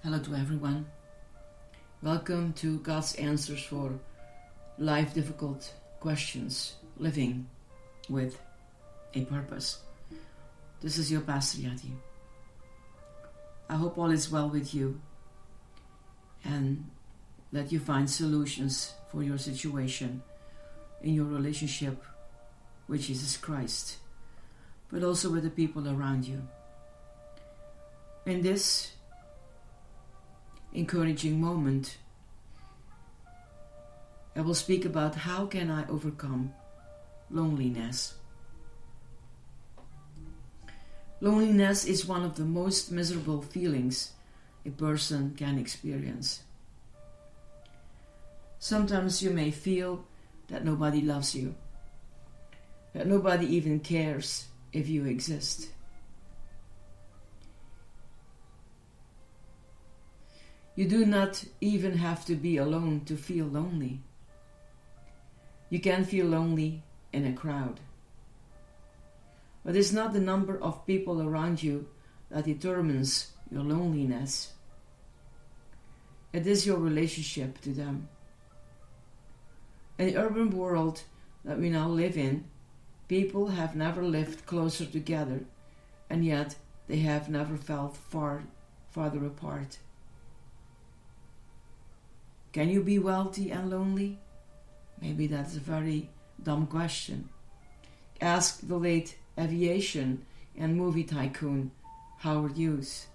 Hello to everyone. Welcome to God's Answers for Life Difficult Questions, Living with a Purpose. This is your Pastor Yati. I hope all is well with you and that you find solutions for your situation in your relationship with Jesus Christ, but also with the people around you. In this encouraging moment, I will speak about how can I overcome loneliness. Loneliness is one of the most miserable feelings a person can experience. Sometimes you may feel that nobody loves you, that nobody even cares if you exist. You do not even have to be alone to feel lonely. You can feel lonely in a crowd. But it's not the number of people around you that determines your loneliness. It is your relationship to them. In the urban world that we now live in, people have never lived closer together, and yet they have never felt farther apart. Can you be wealthy and lonely? Maybe that's a very dumb question. Ask the late aviation and movie tycoon Howard Hughes.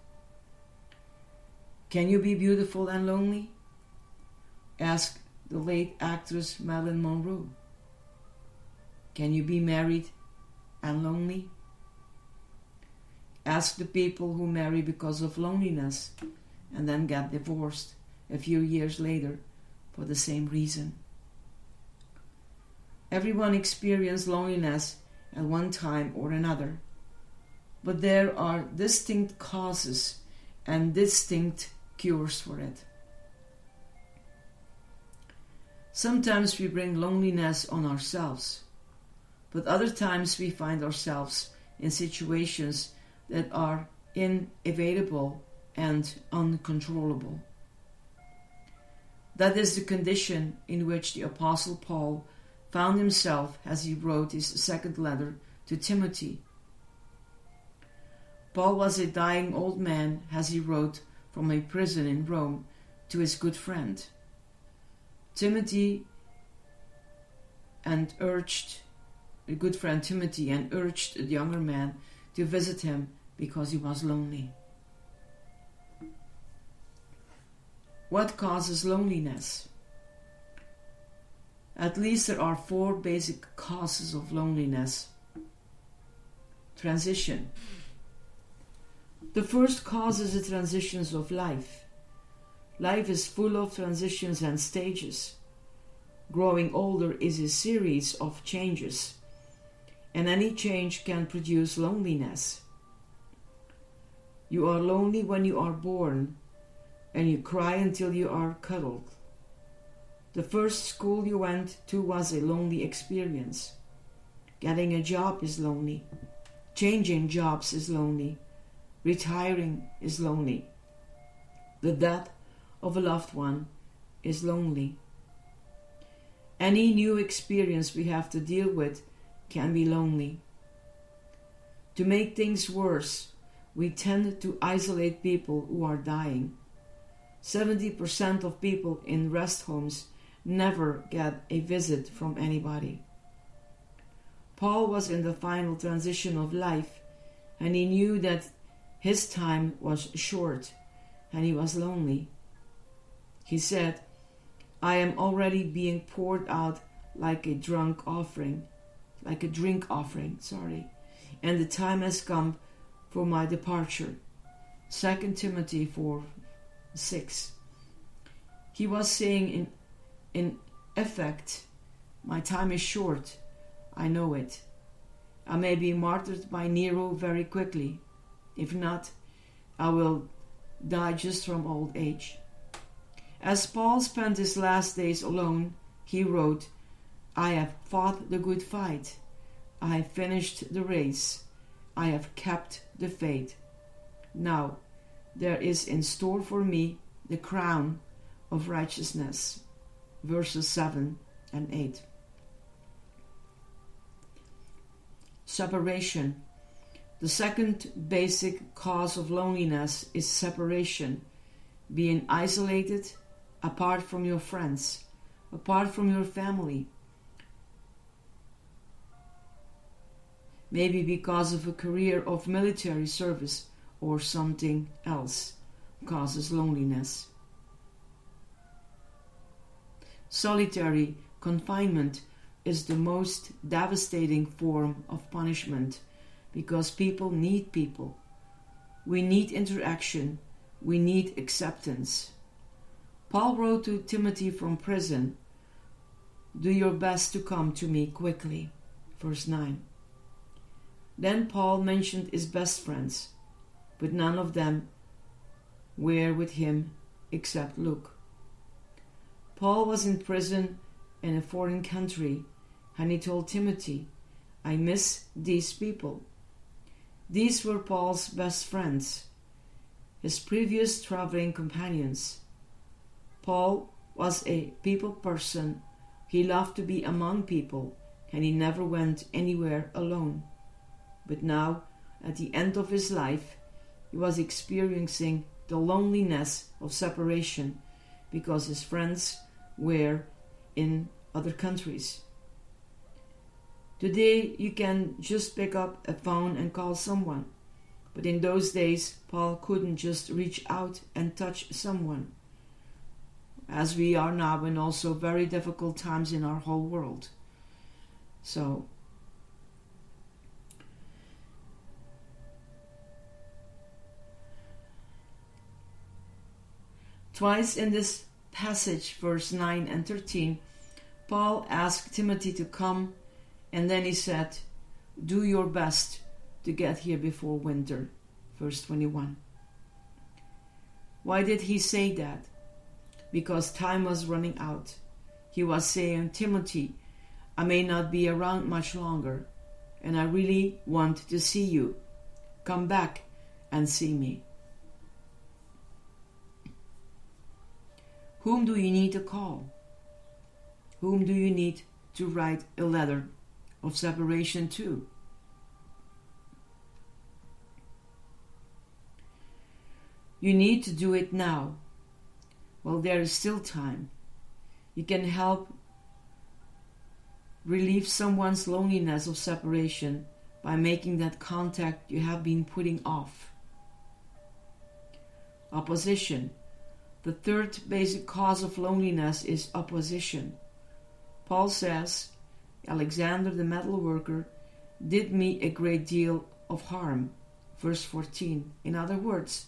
Can you be beautiful and lonely? Ask the late actress Marilyn Monroe. Can you be married and lonely? Ask the people who marry because of loneliness and then get divorced a few years later for the same reason. Everyone experiences loneliness at one time or another, but there are distinct causes and distinct cures for it. Sometimes we bring loneliness on ourselves, but other times we find ourselves in situations that are inevitable and uncontrollable. That is the condition in which the Apostle Paul found himself as he wrote his second letter to Timothy. Paul was a dying old man as he wrote from a prison in Rome to his good friend Timothy and urged the younger man to visit him because he was lonely. What causes loneliness? At least there are 4 basic causes of loneliness. Transition. The first cause is the transitions of life. Life is full of transitions and stages. Growing older is a series of changes, and any change can produce loneliness. You are lonely when you are born, and you cry until you are cuddled. The first school you went to was a lonely experience. Getting a job is lonely. Changing jobs is lonely. Retiring is lonely. The death of a loved one is lonely. Any new experience we have to deal with can be lonely. To make things worse, we tend to isolate people who are dying. 70% of people in rest homes never get a visit from anybody. Paul was in the final transition of life, and he knew that his time was short, and he was lonely. He said, I am already being poured out like a drink offering, and the time has come for my departure. 2 Timothy 4:6. He was saying in effect, my time is short, I know it. I may be martyred by Nero very quickly. If not, I will die just from old age. As Paul spent his last days alone, he wrote, I have fought the good fight. I have finished the race. I have kept the faith. Now, there is in store for me the crown of righteousness. Verses 7 and 8. Separation. The second basic cause of loneliness is separation, being isolated, apart from your friends, apart from your family. Maybe because of a career of military service or something else causes loneliness. Solitary confinement is the most devastating form of punishment because people need people. We need interaction. We need acceptance. Paul wrote to Timothy from prison, "Do your best to come to me quickly." Verse 9. Then Paul mentioned his best friends, but none of them were with him except Luke. Paul was in prison in a foreign country, and he told Timothy, "I miss these people." These were Paul's best friends, his previous traveling companions. Paul was a people person. He loved to be among people, and he never went anywhere alone. But now, at the end of his life, he was experiencing the loneliness of separation because his friends were in other countries. Today, you can just pick up a phone and call someone. But in those days, Paul couldn't just reach out and touch someone, as we are now in also very difficult times in our whole world. So, twice in this passage, verse 9 and 13, Paul asked Timothy to come, and then he said, "Do your best to get here before winter." Verse 21. Why did he say that? Because time was running out. He was saying, "Timothy, I may not be around much longer, and I really want to see you. Come back and see me." Whom do you need to call? Whom do you need to write a letter of separation to? You need to do it now. Well, there is still time. You can help relieve someone's loneliness of separation by making that contact you have been putting off. Opposition. The third basic cause of loneliness is opposition. Paul says, "Alexander the metal worker did me a great deal of harm." Verse 14. In other words,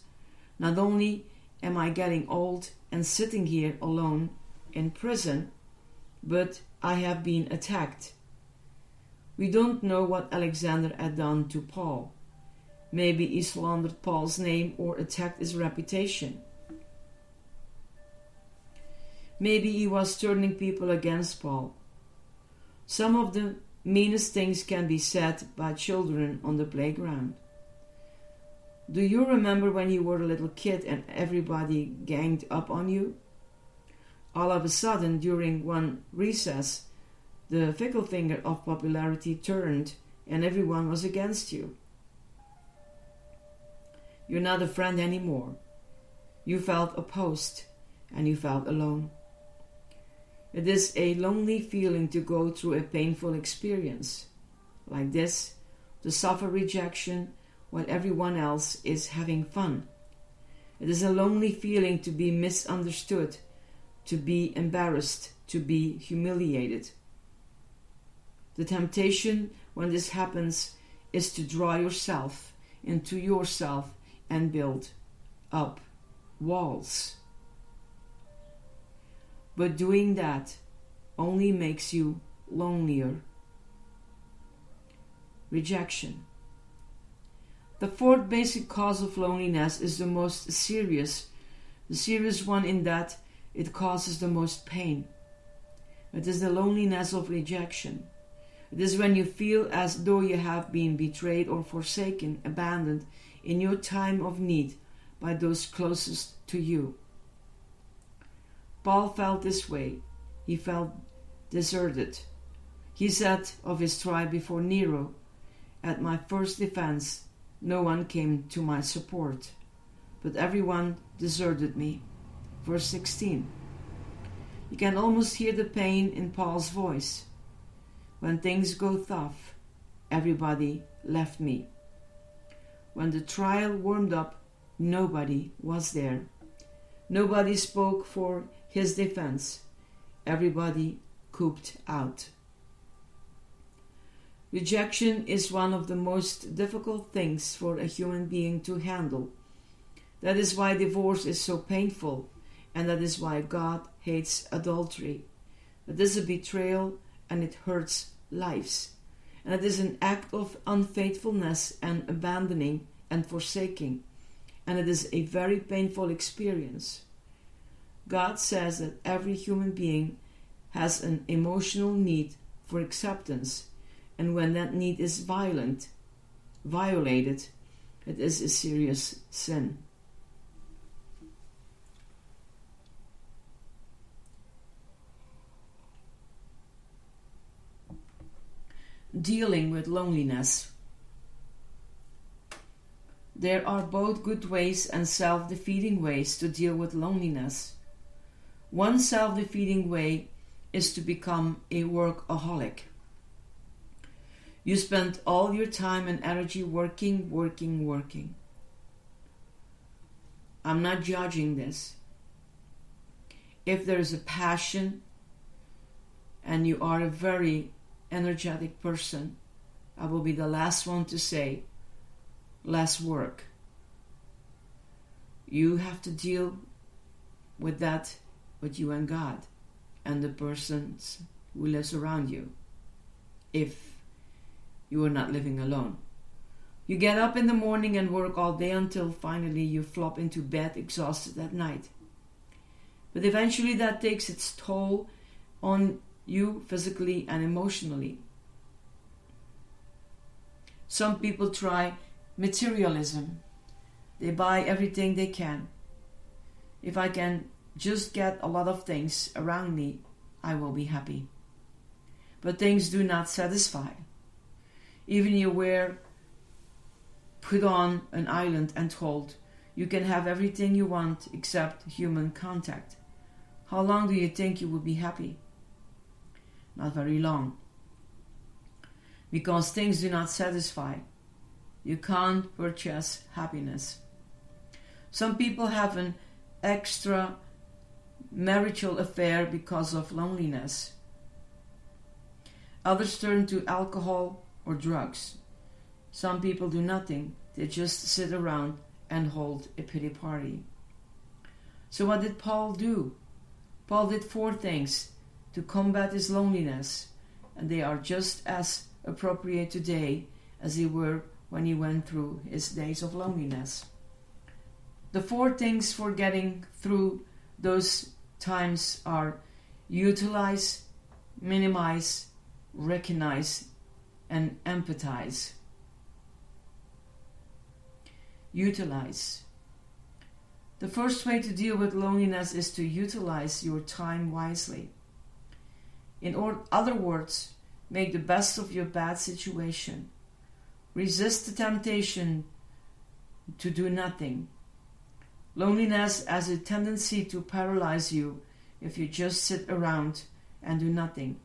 not only am I getting old and sitting here alone in prison, but I have been attacked. We don't know what Alexander had done to Paul. Maybe he slandered Paul's name or attacked his reputation. Maybe he was turning people against Paul. Some of the meanest things can be said by children on the playground. Do you remember when you were a little kid and everybody ganged up on you? All of a sudden, during one recess, the fickle finger of popularity turned and everyone was against you. You're not a friend anymore. You felt opposed and you felt alone. It is a lonely feeling to go through a painful experience like this, to suffer rejection while everyone else is having fun. It is a lonely feeling to be misunderstood, to be embarrassed, to be humiliated. The temptation when this happens is to draw yourself into yourself and build up walls. But doing that only makes you lonelier. Rejection. The fourth basic cause of loneliness is the most serious, the serious one in that it causes the most pain. It is the loneliness of rejection. It is when you feel as though you have been betrayed or forsaken, abandoned in your time of need by those closest to you. Paul felt this way. He felt deserted. He said of his trial before Nero, "At my first defense, no one came to my support, but everyone deserted me." Verse 16. You can almost hear the pain in Paul's voice. When things go tough, everybody left me. When the trial warmed up, nobody was there. Nobody spoke for his defense. Everybody cooped out. Rejection is one of the most difficult things for a human being to handle. That is why divorce is so painful, and that is why God hates adultery. It is a betrayal and it hurts lives. And it is an act of unfaithfulness and abandoning and forsaking. And it is a very painful experience. God says that every human being has an emotional need for acceptance, and when that need is violated, it is a serious sin. Dealing with loneliness. There are both good ways and self-defeating ways to deal with loneliness. One self-defeating way is to become a workaholic. You spend all your time and energy working. I'm not judging this. If there is a passion and you are a very energetic person, I will be the last one to say less work. You have to deal with that with you and God and the persons who lives around you, if you are not living alone. You get up in the morning and work all day until finally you flop into bed exhausted at night. But eventually that takes its toll on you physically and emotionally. Some people try materialism. They buy everything they can. If I can just get a lot of things around me, I will be happy. But things do not satisfy. Even you were put on an island and told you can have everything you want except human contact. How long do you think you will be happy? Not very long. Because things do not satisfy. You can't purchase happiness. Some people have an extra marital affair because of loneliness. Others turn to alcohol or drugs. Some people do nothing. They just sit around and hold a pity party. So what did Paul do? Paul did 4 things to combat his loneliness, and they are just as appropriate today as they were when he went through his days of loneliness. The 4 things for getting through those times are: utilize, minimize, recognize, and empathize. Utilize. The first way to deal with loneliness is to utilize your time wisely. In other words, make the best of your bad situation. Resist the temptation to do nothing. Loneliness has a tendency to paralyze you if you just sit around and do nothing.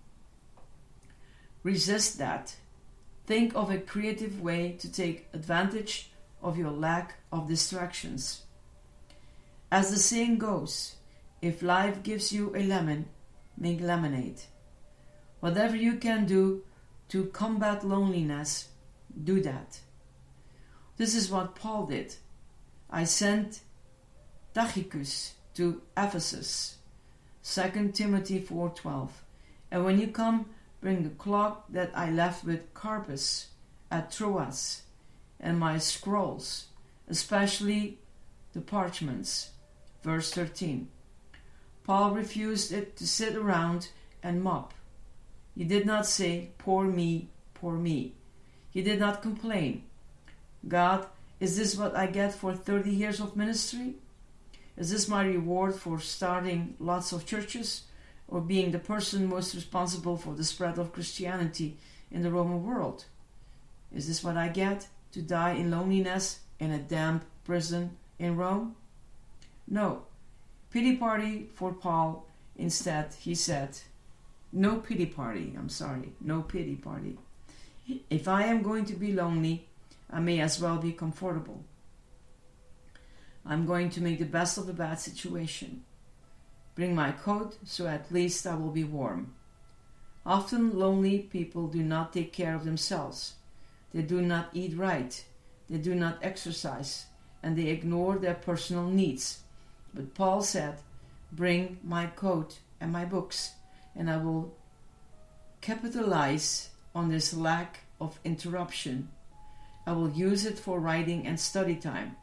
Resist that. Think of a creative way to take advantage of your lack of distractions. As the saying goes, if life gives you a lemon, make lemonade. Whatever you can do to combat loneliness, do that. This is what Paul did. I sent Tychicus to Ephesus, 2 Timothy 4:12. And when you come, bring the cloak that I left with Carpus at Troas, and my scrolls, especially the parchments. Verse 13. Paul refused it to sit around and mop. He did not say, poor me, poor me. He did not complain. God Is this what I get for 30 years of ministry? Is this my reward for starting lots of churches or being the person most responsible for the spread of Christianity in the Roman world? Is this what I get to die in loneliness in a damp prison in Rome? No. Pity party for Paul. Instead, he said, no pity party. No pity party. If I am going to be lonely, I may as well be comfortable. I'm going to make the best of the bad situation. Bring my coat so at least I will be warm. Often lonely people do not take care of themselves. They do not eat right. They do not exercise. And they ignore their personal needs. But Paul said, bring my coat and my books, and I will capitalize on this lack of interruption. I will use it for writing and study time.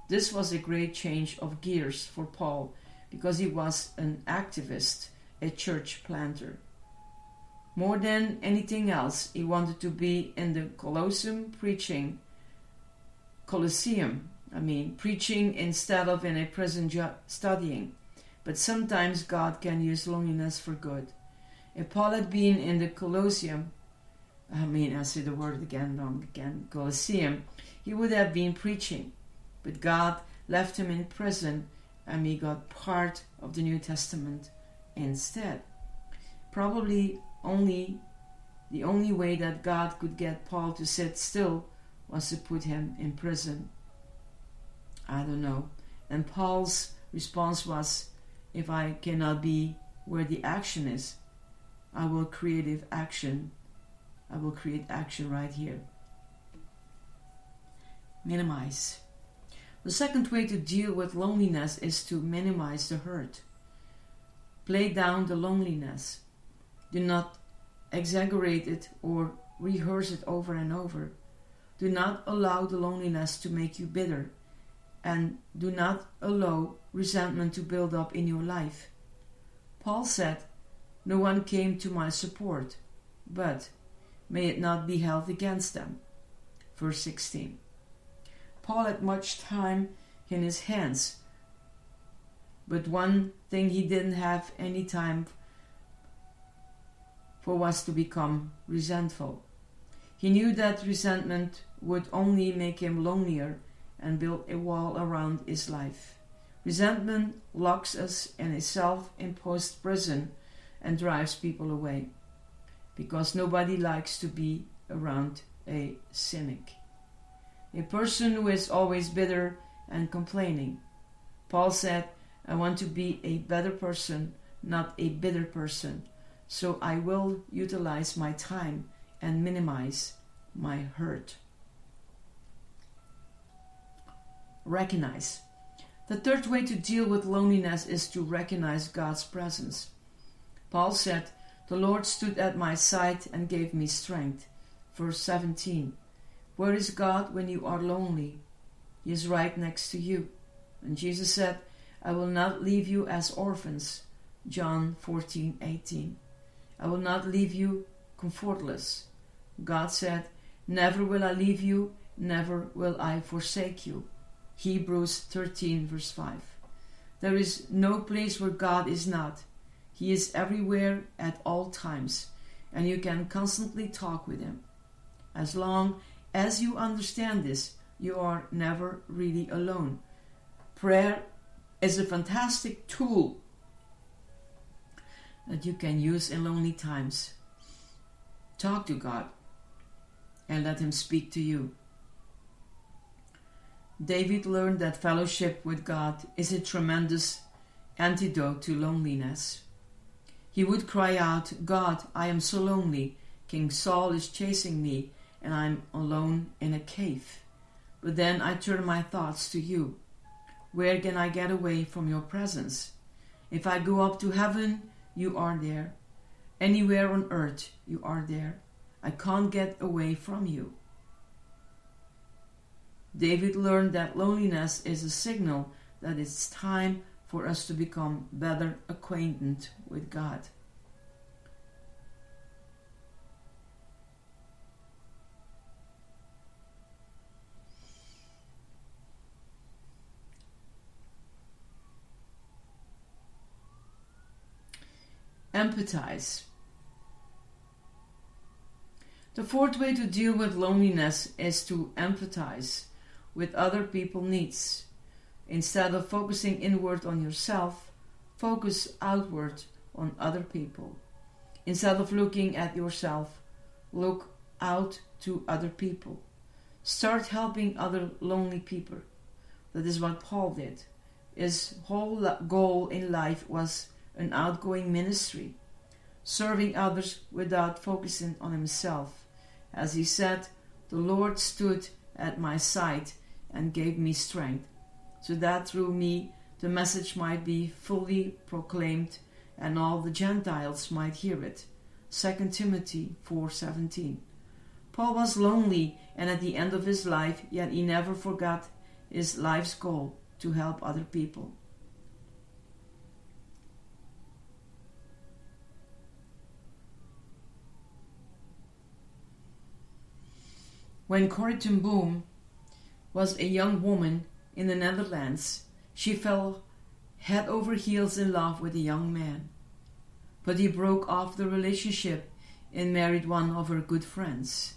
This was a great change of gears for Paul because he was an activist, a church planter. More than anything else, he wanted to be in the Colosseum preaching instead of in a prison studying. But sometimes God can use loneliness for good. If Paul had been in the Colosseum, Colosseum, he would have been preaching. But God left him in prison and he got part of the New Testament instead. Probably the only way that God could get Paul to sit still was to put him in prison. I don't know. And Paul's response was, if I cannot be where the action is, I will create action right here. Minimize. The second way to deal with loneliness is to minimize the hurt. Play down the loneliness. Do not exaggerate it or rehearse it over and over. Do not allow the loneliness to make you bitter, and do not allow resentment to build up in your life. Paul said, no one came to my support, but may it not be held against them. Verse 16. Paul had much time in his hands, but one thing he didn't have any time for was to become resentful. He knew that resentment would only make him lonelier and build a wall around his life. Resentment locks us in a self-imposed prison and drives people away, because nobody likes to be around a cynic, a person who is always bitter and complaining. Paul said, I want to be a better person, not a bitter person, so I will utilize my time and minimize my hurt. Recognize. The third way to deal with loneliness is to recognize God's presence. Paul said, the Lord stood at my side and gave me strength. Verse 17. Where is God when you are lonely? He is right next to you. And Jesus said, I will not leave you as orphans. John 14:18. I will not leave you comfortless. God said, never will I leave you, never will I forsake you. Hebrews 13 verse 5. There is no place where God is not. He is everywhere at all times, and you can constantly talk with him. As long as you understand this, you are never really alone. Prayer is a fantastic tool that you can use in lonely times. Talk to God and let him speak to you. David learned that fellowship with God is a tremendous antidote to loneliness. He would cry out, God, I am so lonely. King Saul is chasing me, and I'm alone in a cave. But then I turn my thoughts to you. Where can I get away from your presence? If I go up to heaven, you are there. Anywhere on earth, you are there. I can't get away from you. David learned that loneliness is a signal that it's time for us to become better acquainted with God. empathize. The fourth way to deal with loneliness is to empathize with other people's needs. Instead of focusing inward on yourself, focus outward on other people. Instead of looking at yourself, look out to other people. Start helping other lonely people. That is what Paul did. His whole goal in life was an outgoing ministry, serving others without focusing on himself. As he said, the Lord stood at my side and gave me strength, so that through me the message might be fully proclaimed and all the Gentiles might hear it. 2 Timothy 4:17. Paul was lonely and at the end of his life, yet he never forgot his life's goal to help other people. When Corrie ten Boom was a young woman in the Netherlands, she fell head over heels in love with a young man. But he broke off the relationship and married one of her good friends.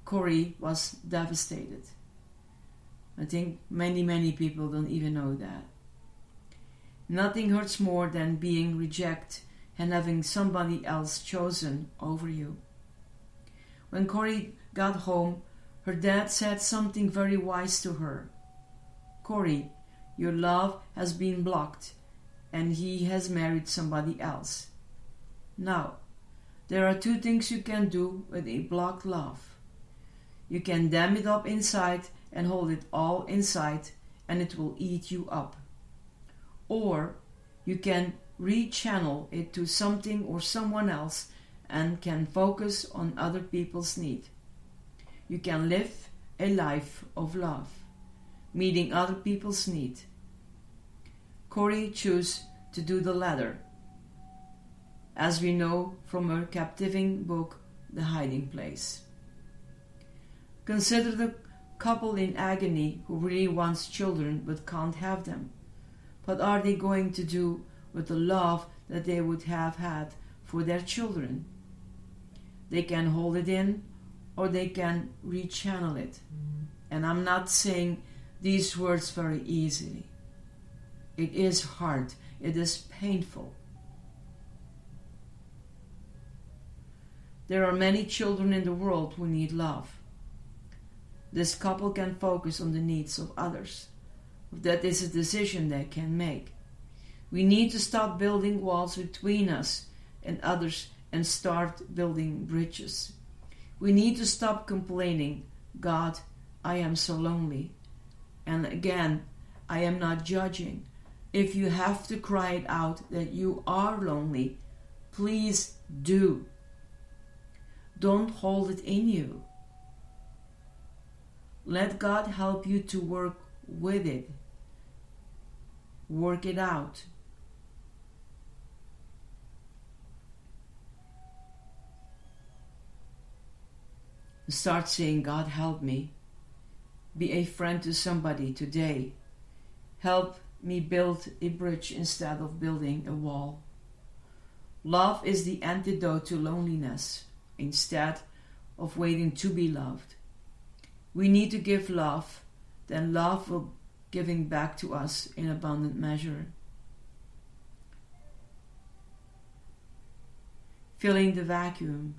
Corrie was devastated. I think many people don't even know that. Nothing hurts more than being rejected and having somebody else chosen over you. When Corrie got home, her dad said something very wise to her. Corrie, your love has been blocked and he has married somebody else. Now, there are two things you can do with a blocked love. You can dam it up inside and hold it all inside and it will eat you up. Or you can rechannel it to something or someone else and can focus on other people's need. You can live a life of love, meeting other people's need. Corrie chose to do the latter, as we know from her captivating book, The Hiding Place. Consider the couple in agony who really wants children but can't have them. What are they going to do with the love that they would have had for their children? They can hold it in or they can rechannel it. And I'm not saying these words very easily. It is hard. It is painful. There are many children in the world who need love. This couple can focus on the needs of others. That is a decision they can make. We need to stop building walls between us and others and start building bridges. We need to stop complaining, God, I am so lonely. And again, I am not judging. If you have to cry it out that you are lonely, please do. Don't hold it in you. Let God help you to work with it. Work it out. Start saying, God help me. Be a friend to somebody today. Help me build a bridge instead of building a wall. Love is the antidote to loneliness instead of waiting to be loved. We need to give love, then love will giving back to us in abundant measure. Filling the vacuum.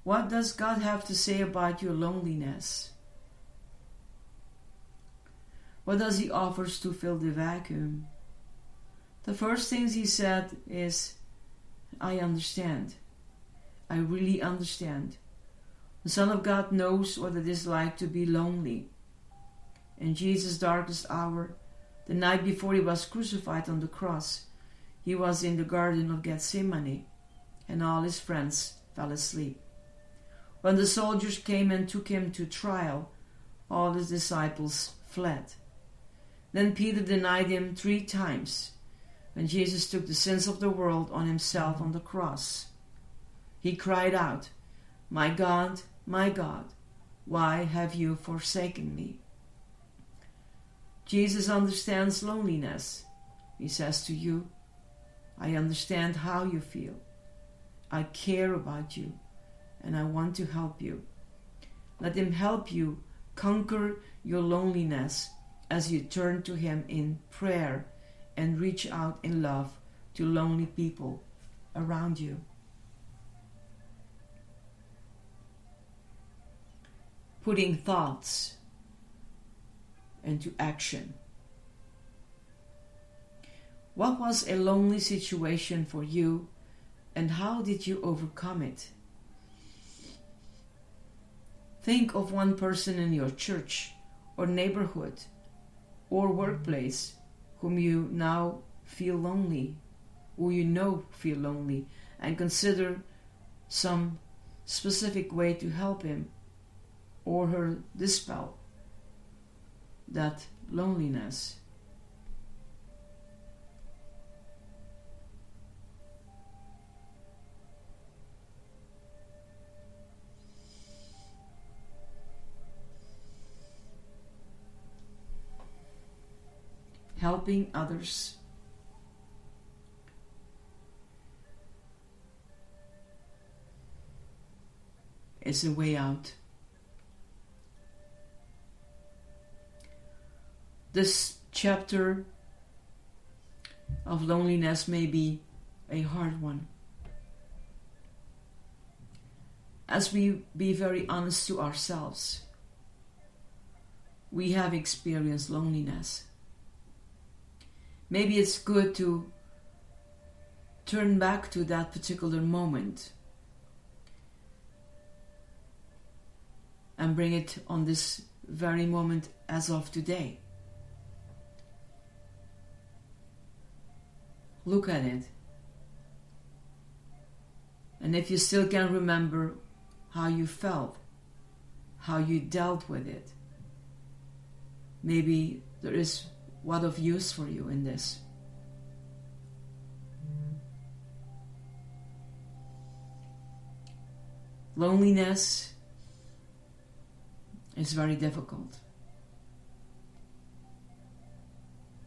What does God have to say about your loneliness? What does He offer to fill the vacuum? The first things He said is, I understand. I really understand. The Son of God knows what it is like to be lonely. In Jesus' darkest hour, the night before He was crucified on the cross, He was in the Garden of Gethsemane, and all His friends fell asleep. When the soldiers came and took Him to trial, all His disciples fled. Then Peter denied Him 3 times, when Jesus took the sins of the world on Himself on the cross. He cried out, my God, why have you forsaken me? Jesus understands loneliness. He says to you, I understand how you feel. I care about you, and I want to help you. Let Him help you conquer your loneliness as you turn to Him in prayer and reach out in love to lonely people around you. Putting thoughts into action. What was a lonely situation for you, and how did you overcome it? Think of one person in your church or neighborhood or workplace whom you now feel lonely, who you know feel lonely, and consider some specific way to help him or her dispel that loneliness. Helping others is a way out. This chapter of loneliness may be a hard one. As we be very honest to ourselves, we have experienced loneliness. Maybe it's good to turn back to that particular moment and bring it on this very moment as of today. Look at it. And if you still can remember how you felt, how you dealt with it, maybe there is what of use for you in this. Loneliness is very difficult.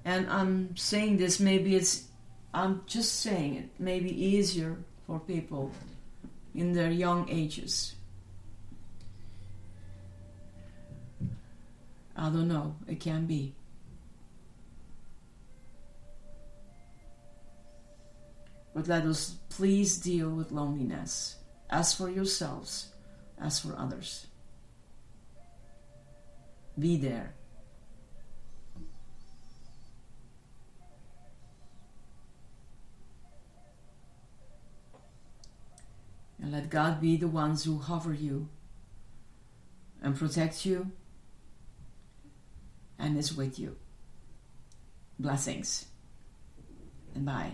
And I'm saying this, I'm just saying it may be easier for people in their young ages. I don't know, it can be. But let us please deal with loneliness, as for yourselves, as for others. Be there. And let God be the ones who hover you and protect you and is with you. Blessings and bye.